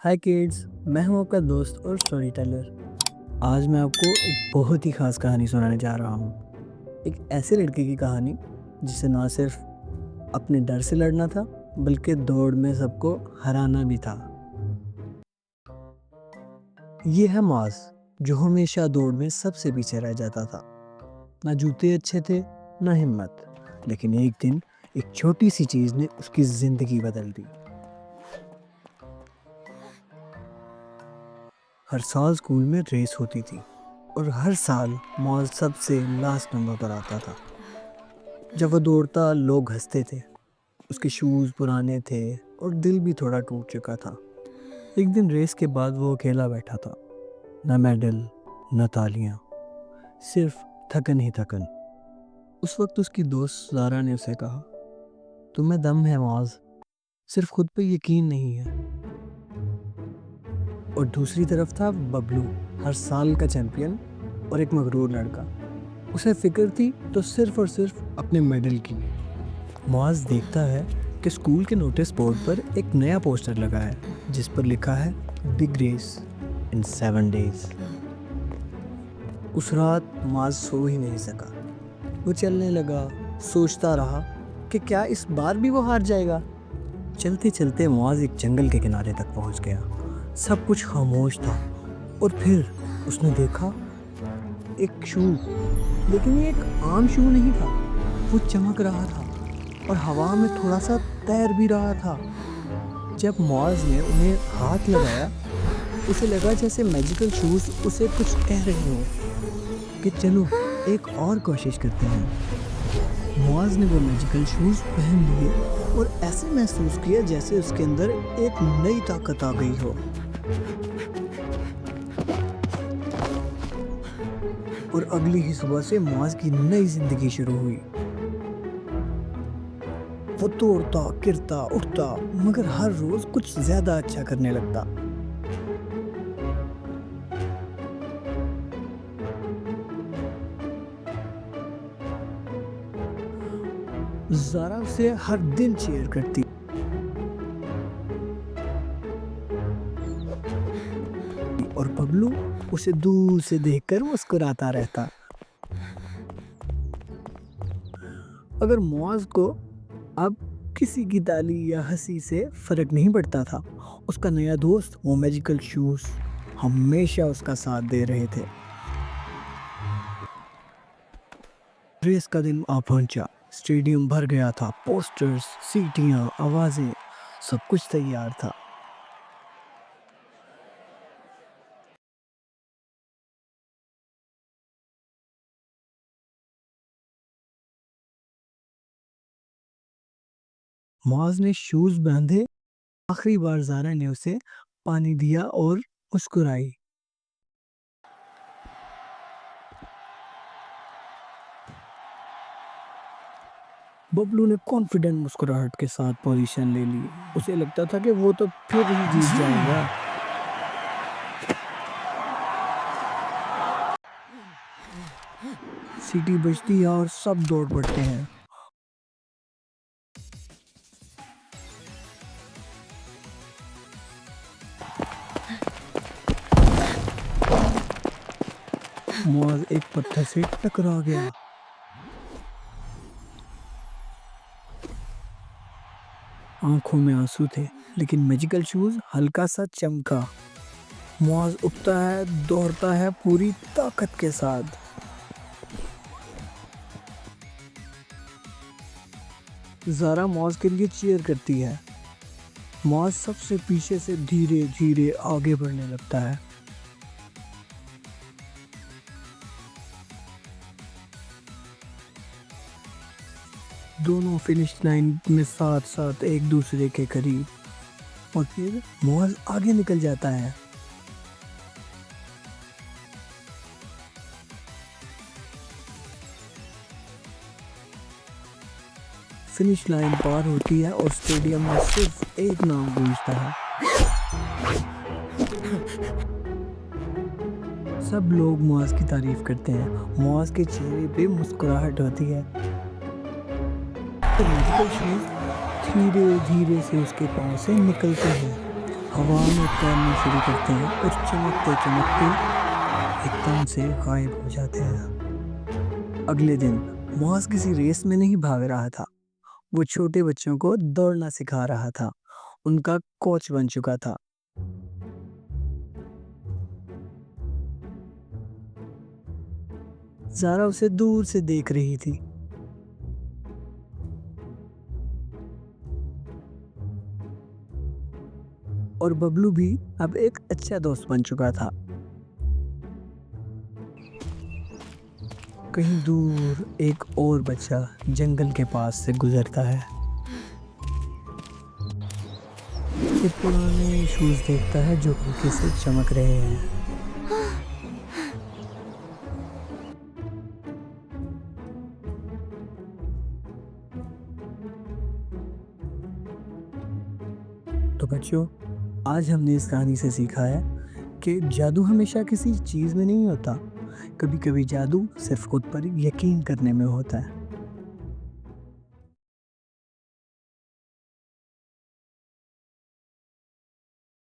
हाय kids, मैं हूं आपका दोस्त और स्टोरी टेलर। आज मैं आपको एक बहुत ही ख़ास कहानी सुनाने जा रहा हूं। एक ऐसे लड़के की कहानी जिसे ना सिर्फ अपने डर से लड़ना था बल्कि दौड़ में सबको हराना भी था। ये है माज, जो हमेशा दौड़ में सबसे पीछे रह जाता था। ना जूते अच्छे थे, ना हिम्मत, लेकिन एक दिन एक छोटी सी चीज़ ने उसकी ज़िंदगी बदल दी। हर साल स्कूल में रेस होती थी और हर साल मॉल सबसे लास्ट नंबर पर आता था। जब वो दौड़ता लोग हंसते थे। उसके शूज़ पुराने थे और दिल भी थोड़ा टूट चुका था। एक दिन रेस के बाद वो अकेला बैठा था। न मेडल, न तालियां, सिर्फ थकन ही थकन। उस वक्त उसकी दोस्त ज़ारा ने उसे कहा, तुम्हें दम है मॉज, सिर्फ खुद पे यकीन नहीं है। और दूसरी तरफ था बबलू, हर साल का चैंपियन और एक मगरूर लड़का। उसे फिक्र थी तो सिर्फ और सिर्फ अपने मेडल की। मुआज़ देखता है कि स्कूल के नोटिस बोर्ड पर एक नया पोस्टर लगा है जिस पर लिखा है बिग रेस इन 7 डेज। उस रात मुआज़ सो ही नहीं सका। वो चलने लगा, सोचता रहा कि क्या इस बार भी वो हार जाएगा। चलते चलते मुआज़ एक जंगल के किनारे तक पहुंच गया। सब कुछ खामोश था और फिर उसने देखा एक शू, लेकिन ये एक आम शू नहीं था। वो चमक रहा था और हवा में थोड़ा सा तैर भी रहा था। जब मुआज़ ने उन्हें हाथ लगाया, उसे लगा जैसे मैजिकल शूज़ उसे कुछ कह रहे हो कि चलो एक और कोशिश करते हैं। मुआज़ ने वो मैजिकल शूज़ पहन लिए और ऐसे महसूस किया जैसे उसके अंदर एक नई ताकत आ गई हो। और अगली ही सुबह से मुआज़ की नई जिंदगी शुरू हुई। वो तोड़ता, गिरता, उठता, मगर हर रोज कुछ ज्यादा अच्छा करने लगता। ज़ारा उसे हर दिन चीयर करती और बबलू उसे दूर से देखकर मुस्कुराता रहता। अगर मुआज़ को अब किसी की ताली या हंसी से फर्क नहीं पड़ता था। उसका नया दोस्त, वो मैजिकल शूज, हमेशा उसका साथ दे रहे थे। रेस का दिन आ पहुंचा। स्टेडियम भर गया था। पोस्टर्स, सीटियां, आवाजें, सब कुछ तैयार था। मुआज़ ने शूज बांधे। आखिरी बार ज़ारा ने उसे पानी दिया और मुस्कुराई। बबलू ने कॉन्फिडेंट मुस्कुराहट के साथ पोजीशन ले ली। उसे लगता था कि वो तो फिर ही जीत जाएगा। सीटी बजती है और सब दौड़ पड़ते हैं। मुआज़ एक पत्थर से टकरा गया। आंखों में आंसू थे, लेकिन मैजिकल शूज हल्का सा चमका। मुआज़ उठता है, दौड़ता है पूरी ताकत के साथ। ज़ारा मुआज़ के लिए चीयर करती है। मुआज़ सबसे पीछे से धीरे धीरे आगे बढ़ने लगता है। दोनों फिनिश लाइन में साथ साथ एक दूसरे के करीब, और फिर मुआज़ आगे निकल जाता है। फिनिश लाइन पार होती है और स्टेडियम में सिर्फ एक नाम गूंजता है। सब लोग मुआज़ की तारीफ करते हैं। मुआज़ के चेहरे पे मुस्कुराहट होती है। मैजिकल शूज धीरे धीरे से उसके पाँव से निकलते हैं हवा में तैरना शुरू करते हैं और चमकते चमकते एकदम से गायब हो जाते हैं। अगले दिन मुआज किसी रेस में नहीं भाग रहा था, वो छोटे बच्चों को दौड़ना सिखा रहा था, उनका कोच बन चुका था। ज़ारा उसे दूर से देख रही थी। और बबलू भी अब एक अच्छा दोस्त बन चुका था। कहीं दूर एक और बच्चा जंगल के पास से गुजरता है। ये पुराने शूज देखता है जो हल्के से चमक रहे हैं। तो बच्चों, आज हमने इस कहानी से सीखा है कि जादू हमेशा किसी चीज़ में नहीं होता। कभी-कभी जादू सिर्फ खुद पर यकीन करने में होता है।